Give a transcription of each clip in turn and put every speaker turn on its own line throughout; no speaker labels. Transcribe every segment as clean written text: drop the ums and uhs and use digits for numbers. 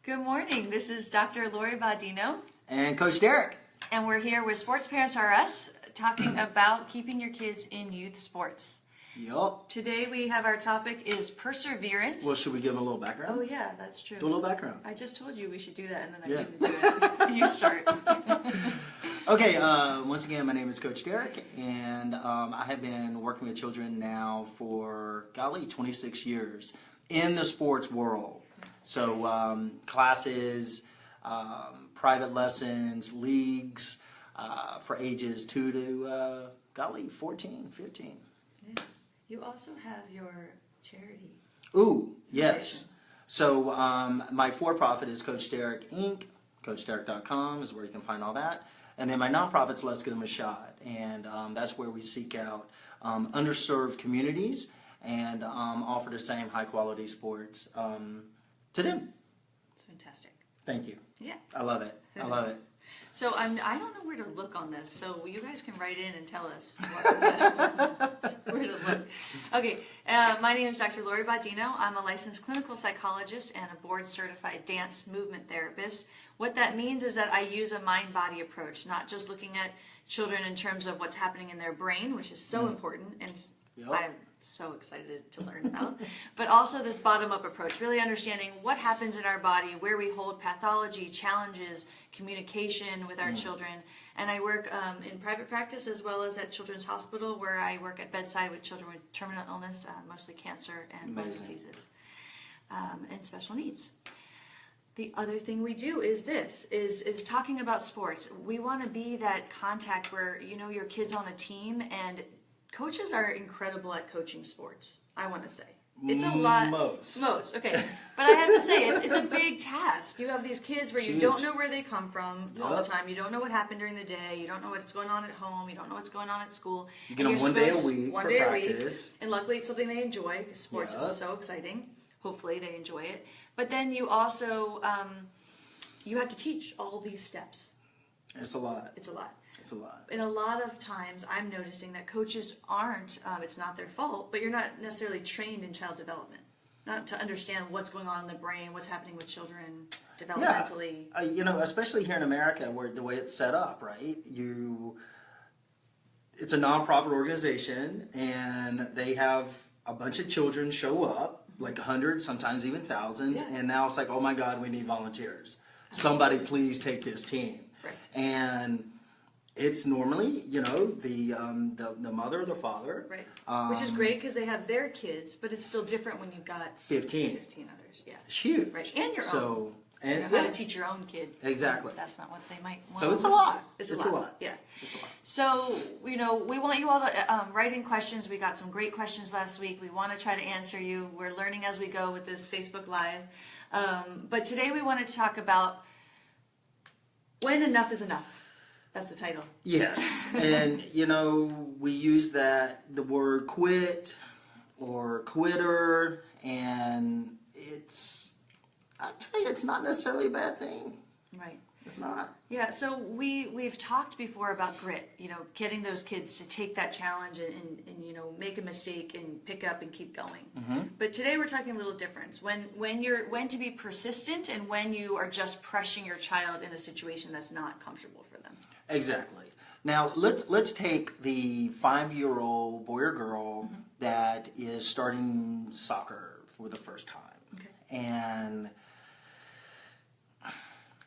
Good morning. This is Dr. Gloria Baudino.
And Coach Derek.
And we're here with Sports Parents R Us talking about keeping your kids in youth sports.
Yup.
Today we have our topic is perseverance.
Well, should we give them a little background?
Oh yeah, that's true.
Do a little background.
I just told you we should do that and then I didn't do it. You start.
Okay, once again, my name is Coach Derek, and I have been working with children now for, 26 years in the sports world. So classes, private lessons, leagues for ages 2 to, 14, 15.
Yeah. You also have your charity.
Ooh, yes. So my for-profit is Coach Derek Inc. CoachDerek.com is where you can find all that. And then my nonprofit's Let's Give Them a Shot. And that's where we seek out underserved communities and offer the same high-quality sports to them.
It's fantastic.
Thank you.
Yeah.
I love it. I love it.
So I don't know where to look on this, so you guys can write in and tell us where to look. Okay, my name is Dr. Gloria Body. I'm a licensed clinical psychologist and a board-certified dance movement therapist. What that means is that I use a mind-body approach, not just looking at children in terms of what's happening in their brain, which is so important, and I'm so excited to learn about, but also this bottom-up approach, really understanding what happens in our body, where we hold pathology, challenges, communication with our children. And I work in private practice as well as at Children's Hospital, where I work at bedside with children with terminal illness, mostly cancer and blood diseases, and special needs. The other thing we do is this, is talking about sports. We want to be that contact where, you know, your kid's on a team, and coaches are incredible at coaching sports, I want to say. It's a lot. Most, okay. But I have to say, it's a big task. You have these kids where you don't know where they come from all the time. You don't know what happened during the day. You don't know what's going on at home. You don't know what's going on at school.
You get them one day a week for practice.
And luckily it's something they enjoy, because sports is so exciting. Hopefully they enjoy it. But then you also, you have to teach all these steps.
It's a lot.
It's a lot.
It's a lot.
And a lot of times I'm noticing that coaches aren't, it's not their fault, but you're not necessarily trained in child development. Not to understand what's going on in the brain, what's happening with children developmentally.
Yeah, you know, especially here in America, where the way it's set up, right? It's a nonprofit organization, and they have a bunch of children show up, like hundreds, sometimes even thousands, and now it's like, oh my God, we need volunteers. Somebody please take this team.
Right.
And it's normally, you know, the mother or the father.
Right. Which is great because they have their kids, but it's still different when you've got 15 others. Yeah.
It's huge.
Right. And your own.
And
you know how to teach your own kid.
Exactly.
That's not what they might want.
So it's a lot.
It's a lot. Yeah.
It's a lot.
So, you know, we want you all to write in questions. We got some great questions last week. We want to try to answer you. We're learning as we go with this Facebook Live. But today we wanted to talk about when enough is enough. That's the title. Yes.
And, you know, we use the word quit or quitter, and I tell you, it's not necessarily a bad thing.
Right.
It's not.
Yeah, so we've talked before about grit, you know, getting those kids to take that challenge and you know, make a mistake and pick up and keep going. Mm-hmm. But today we're talking a little difference. When to be persistent and when you are just pressuring your child in a situation that's not comfortable for them.
Exactly. Now let's take the 5-year-old boy or girl that is starting soccer for the first time. Okay. And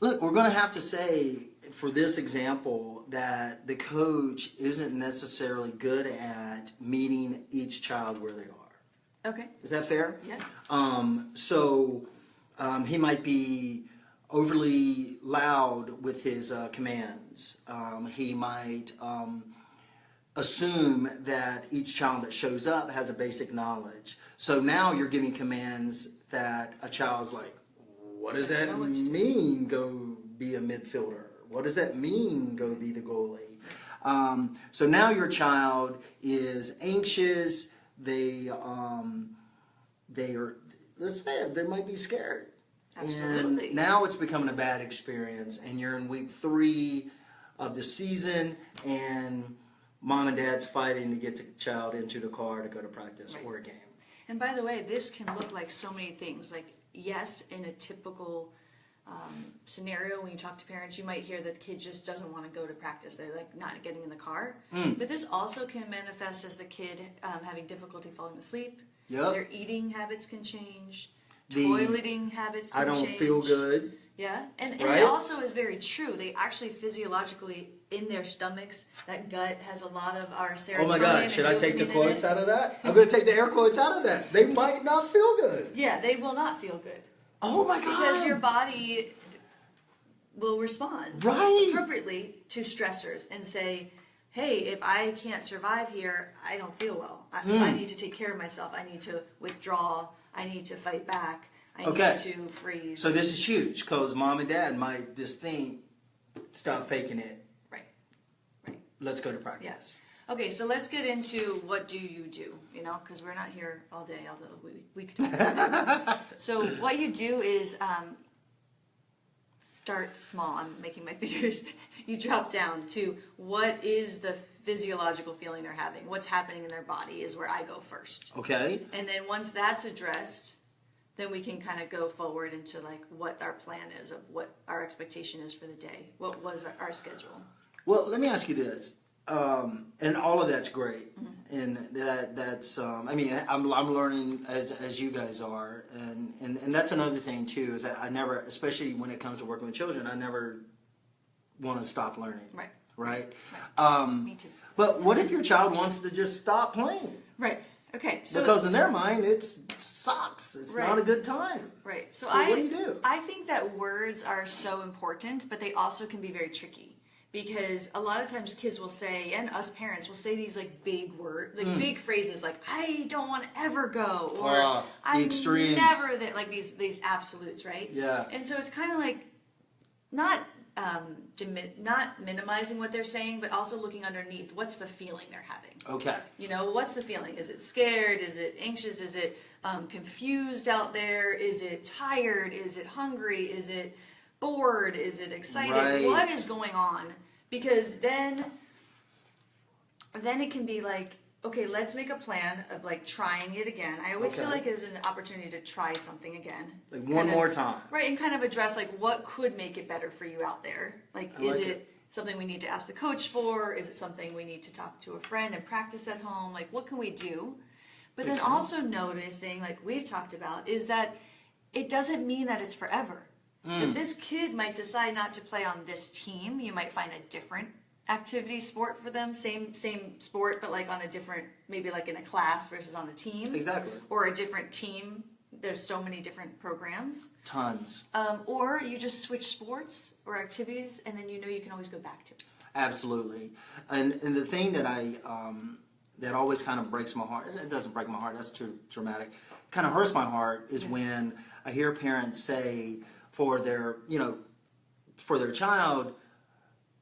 look, we're going to have to say, for this example, that the coach isn't necessarily good at meeting each child where they are.
Okay.
Is that fair?
Yeah.
So he might be overly loud with his commands. He might assume that each child that shows up has a basic knowledge. So now you're giving commands that a child's like, what does that mean, go be a midfielder? What does that mean, go be the goalie? So now your child is anxious. They are, let's say it, they might be scared.
Absolutely.
And now it's becoming a bad experience, and you're in week 3 of the season, and mom and dad's fighting to get the child into the car to go to practice or a game.
And by the way, this can look like so many things. Like, yes, in a typical scenario when you talk to parents, you might hear that the kid just doesn't want to go to practice. They're like not getting in the car. But this also can manifest as the kid having difficulty falling asleep.
Yep.
Their eating habits can change. Toileting habits can change.
I don't feel good.
Yeah, and
Right?
it also is very true. They actually physiologically, in their stomachs, that gut has a lot of our serotonin.
Oh my God, should I take the
dopamine in
quotes
it.
out of that? I'm going to take the air quotes out of that. They might not feel good.
Yeah, they will not feel good.
Oh my God.
Because your body will respond
Right.
appropriately to stressors and say, hey, if I can't survive here, I don't feel well. So I need to take care of myself. I need to withdraw. I need to fight back. I
Okay.
need to freeze.
So this is huge because mom and dad might just think, stop faking it.
Right. Right.
Let's go to practice.
Yes. Okay, so let's get into what do you do, you know, because we're not here all day, although we could talk about it. So what you do is start small. I'm making my fingers. You drop down to what is the physiological feeling they're having. What's happening in their body is where I go first.
Okay.
And then once that's addressed, then we can kind of go forward into like what our plan is of what our expectation is for the day. What was our schedule?
Well, let me ask you this. And all of that's great, and that's I mean I'm learning as you guys are, and that's another thing too is that I never, especially when it comes to working with children, I never want to stop learning. Right.
Me too.
But what if your child wants to just stop playing?
Right. Okay. So
Because in their mind it sucks. It's
Right.
not a good time.
right. So
what do you do?
I think that words are so important, but they also can be very tricky. Because a lot of times kids will say, and us parents will say these like big words, like big phrases like, I don't want to ever go, or
the
I'm
extremes.
never there, like these absolutes, right?
Yeah.
And so it's kind of like not not minimizing what they're saying, but also looking underneath, what's the feeling they're having?
Okay.
You know, what's the feeling? Is it scared? Is it anxious? Is it confused out there? Is it tired? Is it hungry? Is it bored? Is it excited?
Right.
What is going on? Because then it can be like, okay, let's make a plan of like trying it again. I always feel
Okay.
like there's an opportunity to try something again.
Like one more time.
Right, and kind of address like what could make it better for you out there. Like,
I
is
like
it something we need to ask the coach for? Is it something we need to talk to a friend and practice at home? Like, what can we do? But then
Excellent.
also noticing, like we've talked about, is that it doesn't mean that it's forever. That this kid might decide not to play on this team. You might find a different activity sport for them, same sport, but like on a different, maybe like in a class versus on a team.
Exactly.
Or a different team. There's so many different programs.
Tons.
Or you just switch sports or activities, and then you know you can always go back to it.
Absolutely. And the thing that that always kind of breaks my heart, it doesn't break my heart, that's too dramatic, kind of hurts my heart is when I hear parents say for their child,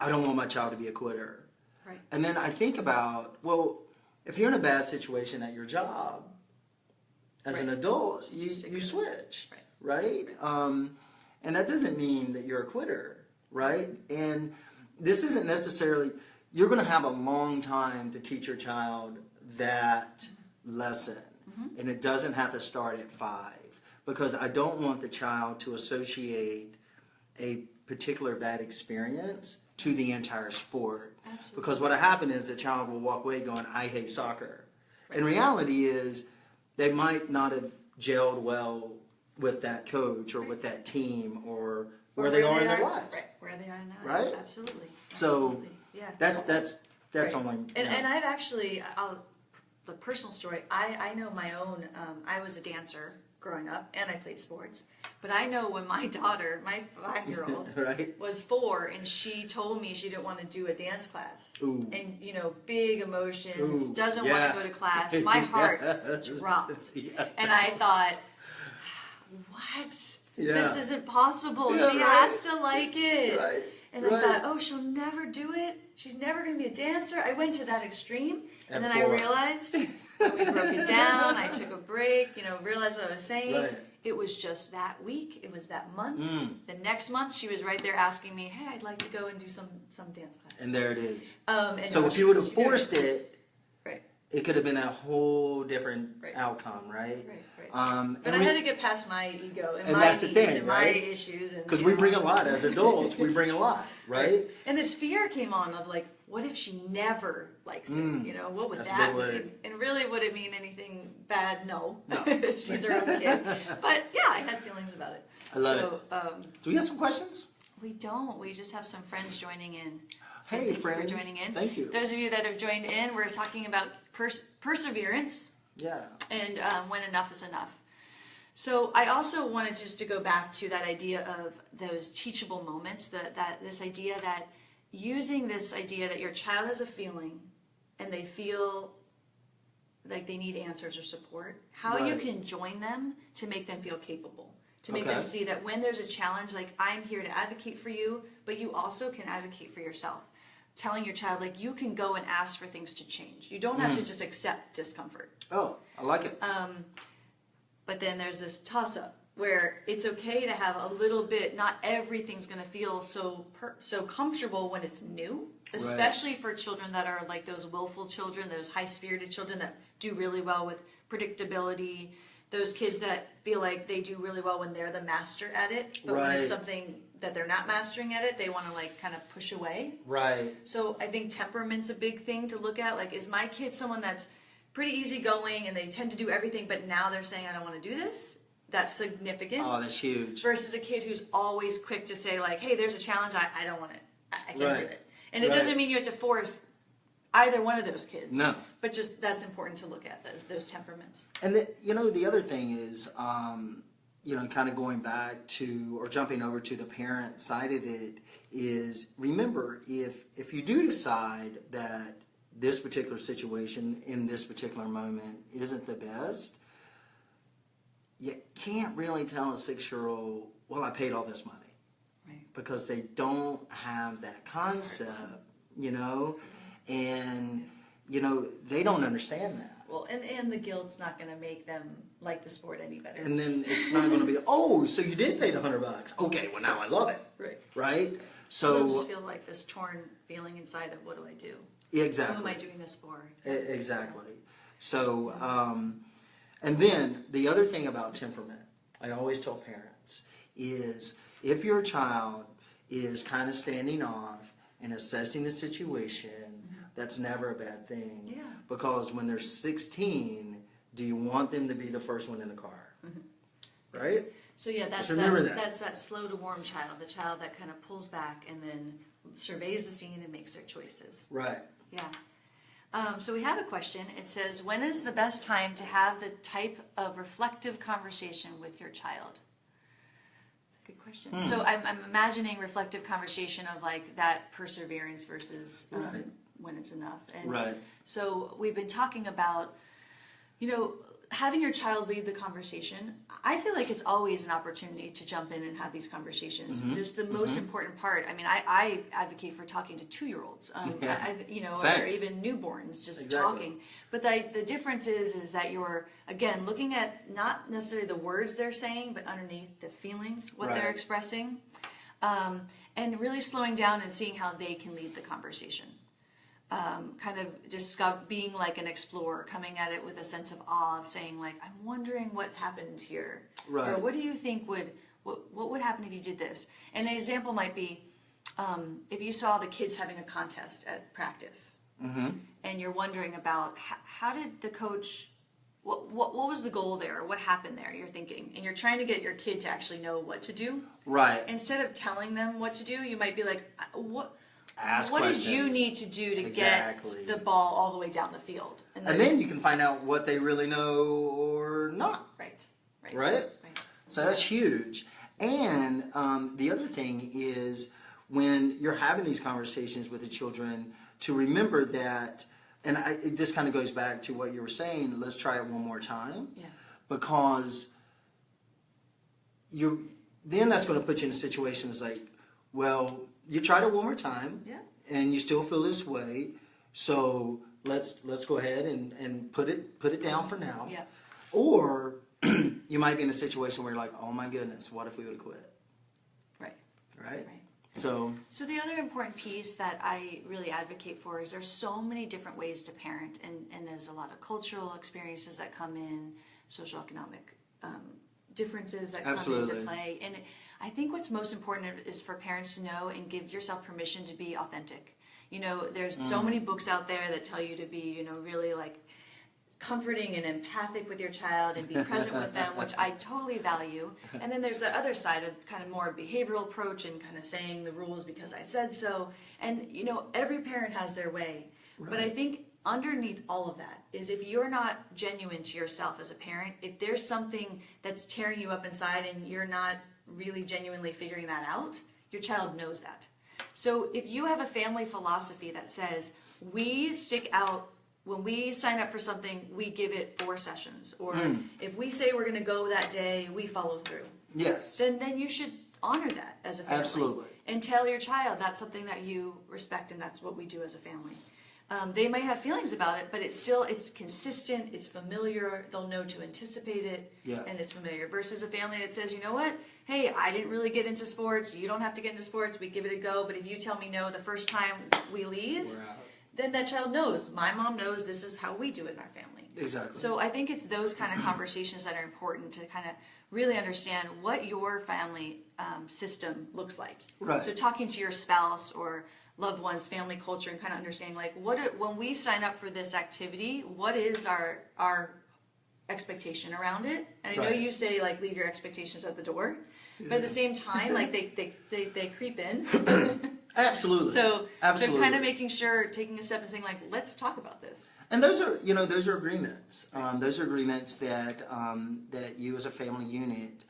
I don't want my child to be a quitter.
Right.
And then I think about, well, if you're in a bad situation at your job, as an adult, you switch, right? And that doesn't mean that you're a quitter, right? And this isn't necessarily, you're going to have a long time to teach your child that lesson. And it doesn't have to start at 5. Because I don't want the child to associate a particular bad experience to the entire sport.
Absolutely.
Because what will happen is the child will walk away going, I hate soccer. And reality is they might not have gelled well with that coach or with that team or where they are in their lives.
Right, where they are in their lives.
Right?
Absolutely.
So
Absolutely. Yeah.
that's
Right.
only.
And I've actually, the personal story, I know my own, I was a dancer growing up and I played sports, but I know when my daughter, my 5-year-old,
Right.
was 4 and she told me she didn't want to do a dance class.
Ooh.
And, big emotions,
Ooh,
doesn't
yeah.
want to go to class. My heart dropped.
Yes.
And I thought, what?
Yeah.
This isn't possible.
Yeah,
She
right.
has to like it.
Right.
And
Right.
I thought, oh, she'll never do it. She's never going to be a dancer. I went to that extreme. And then I
4.
realized when we broke it down, I took a break, realized what I was saying.
Right.
It was just that week. It was that month. The next month, she was right there asking me, hey, I'd like to go and do some dance class.
And there it is.
And
So
now
if you would have
she's doing
forced it,
Right.
it could have been a whole different
Right.
outcome, right?
Right. But I had to get past my ego and my
that's the
needs
thing,
and
right?
my issues.
Because we bring a lot as adults. We bring a lot, right?
And this fear came on of like, what if she never likes it? You know, what would
That's
that
a big
mean?
word.
And really, would it mean anything bad? No. She's her own kid. But yeah, I had feelings about it.
I love it. Do we have some questions?
We don't. We just have some friends joining in. So
Hey,
thank
friends.
you for joining in.
Thank you.
Those of you that have joined in, we're talking about perseverance
Yeah.
and when enough is enough. So I also wanted just to go back to that idea of those teachable moments, that this idea that using this idea that your child has a feeling and they feel like they need answers or support, how you
Right.
can join them to make them feel capable, to make
Okay.
them see that when there's a challenge, like I'm here to advocate for you, but you also can advocate for yourself. Telling your child, like, you can go and ask for things to change. You don't have to just accept discomfort.
Oh, I like it.
But then there's this toss-up where it's okay to have a little bit, not everything's going to feel so comfortable when it's new, especially for children that are like those willful children, those high-spirited children that do really well with predictability, those kids that feel like they do really well when they're the master at it, but when it's something that they're not mastering at it, they want to like kind of push away.
Right.
So I think temperament's a big thing to look at. Like, is my kid someone that's pretty easygoing and they tend to do everything, but now they're saying, I don't want to do this? That's significant.
Oh, that's huge.
Versus a kid who's always quick to say, like, hey, there's a challenge, I don't want it. I can't do it. And it doesn't mean you have to force either one of those kids.
No.
But just that's important to look at, those temperaments.
And the other thing is, kind of going back to or jumping over to the parent side of it is, remember, if you do decide that this particular situation in this particular moment isn't the best, you can't really tell a 6-year-old, well, I paid all this money.
Right.
Because they don't have that concept, and, they don't understand that.
Well, and the guilt's not going to make them like the sport any better.
And then it's not going to be, oh, so you did pay the $100. Okay, well, now I love it.
Right.
Right?
So they'll
So,
just feel like this torn feeling inside of, what do I do?
exactly.
Who am I doing this for?
Exactly. So, and then the other thing about temperament, I always tell parents, is if your child is kind of standing off and assessing the situation, that's never a bad thing.
Yeah.
Because when they're 16, do you want them to be the first one in the car? Right?
So yeah, that's that slow to warm child, the child that kind of pulls back and then surveys the scene and makes their choices.
Right.
Yeah. So we have a question. It says, when is the best time to have the type of reflective conversation with your child? It's a good question. So I'm imagining reflective conversation of like that perseverance versus when it's enough. And so we've been talking about, having your child lead the conversation. I feel like it's always an opportunity to jump in and have these conversations. This is the most important part. I mean, I advocate for talking to 2-year-olds, or even newborns, just talking. But the difference is that you're, again, looking at not necessarily the words they're saying, but underneath the feelings, what they're expressing, and really slowing down and seeing how they can lead the conversation. Kind of just being like an explorer, coming at it with a sense of awe, of saying like, I'm wondering what happened here, or what do you think what would happen if you did this? And an example might be if you saw the kids having a contest at practice, and you're wondering about how did the coach, what was the goal there, what happened there? You're thinking, and you're trying to get your kid to actually know what to do. Right. Instead of telling them what to do, you might be like, what did you need to do to get the ball all the way down the field? And
then you can find out what they really know or not. Right? So that's huge. And the other thing is, when you're having these conversations with the children, to remember that, and this kind of goes back to what you were saying, let's try it one more time. Yeah. Because then that's going to put you in a situation that's like, well, you tried it one more time, and you still feel this way, so let's go ahead and put it down for now. Yeah. Or you might be in a situation where you're like, oh my goodness, what if we would have quit? Right. So
the other important piece that I really advocate for is there's so many different ways to parent, and there's a lot of cultural experiences that come in, social economic differences that come into play. And I think what's most important is for parents to know and give yourself permission to be authentic. You know, there's so many books out there that tell you to be, you know, really like comforting and empathic with your child and be present with them, which I totally value. And then there's the other side of kind of more behavioral approach and kind of saying the rules because I said so. And, you know, every parent has their way. Right. But I think underneath all of that is if you're not genuine to yourself as a parent, if there's something that's tearing you up inside and you're not really genuinely figuring that out, your child knows that. So if you have a family philosophy that says, we stick out, when we sign up for something, we give it 4 sessions. Or if we say we're going to go that day, we follow through.
Yes.
Then you should honor that as a family.
Absolutely.
And tell your child that's something that you respect and that's what we do as a family. They might have feelings about it, but it's consistent, it's familiar, they'll know to anticipate it, and it's familiar. Versus a family that says, you know what, hey, I didn't really get into sports, you don't have to get into sports, we give it a go, but if you tell me no the first time we leave, then that child knows, my mom knows this is how we do it in our family.
Exactly.
So I think it's those kind of conversations that are important to kind of really understand what your family system looks like.
Right.
So talking to your spouse or loved ones, family culture, and kind of understanding like when we sign up for this activity, what is our expectation around it? And I know you say like leave your expectations at the door, but at the same time, like they creep in.
Absolutely.
So kind of making sure, taking a step and saying like, let's talk about this.
And those are agreements. Those are agreements that that you as a family unit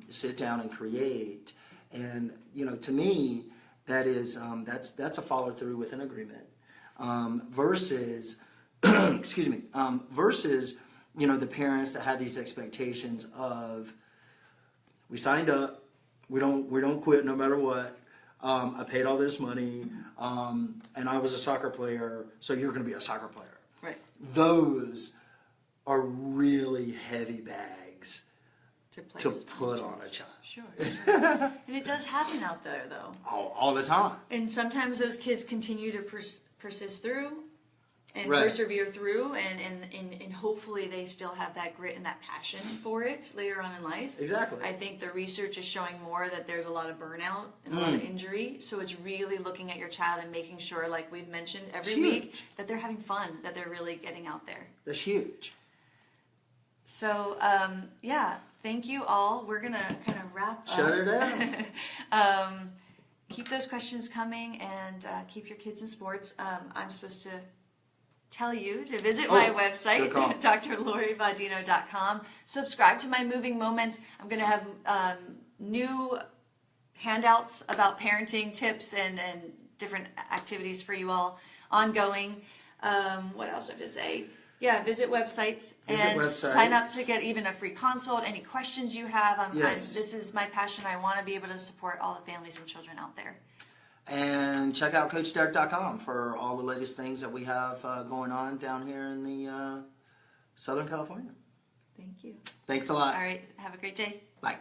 sit down and create. And to me, that is that's a follow through with an agreement. Versus, excuse me. Versus the parents that had these expectations of, we signed up, we don't quit no matter what. I paid all this money, and I was a soccer player, so you're going to be a soccer player.
Right.
Those are really heavy bags to put on a child.
Sure. And it does happen out there, though.
All the time.
And sometimes those kids continue to persist through and
right.
persevere through, and hopefully they still have that grit and that passion for it later on in life.
Exactly.
I think the research is showing more that there's a lot of burnout and a lot of injury, so it's really looking at your child and making sure, like we've mentioned every week, that they're having fun, that they're really getting out there.
That's huge.
So, thank you all. We're going to kind of wrap up.
Shut her down.
Keep those questions coming and keep your kids in sports. I'm supposed to tell you to visit my website, drloribaudino.com. Subscribe to my Moving Moments. I'm going to have new handouts about parenting tips and different activities for you all ongoing. What else do I have to say? Yeah, visit websites and sign up to get even a free consult. Any questions you have, this is my passion. I want to be able to support all the families and children out there.
And check out CoachDerek.com for all the latest things that we have going on down here in the Southern California.
Thank you.
Thanks a lot.
All right, have a great day.
Bye.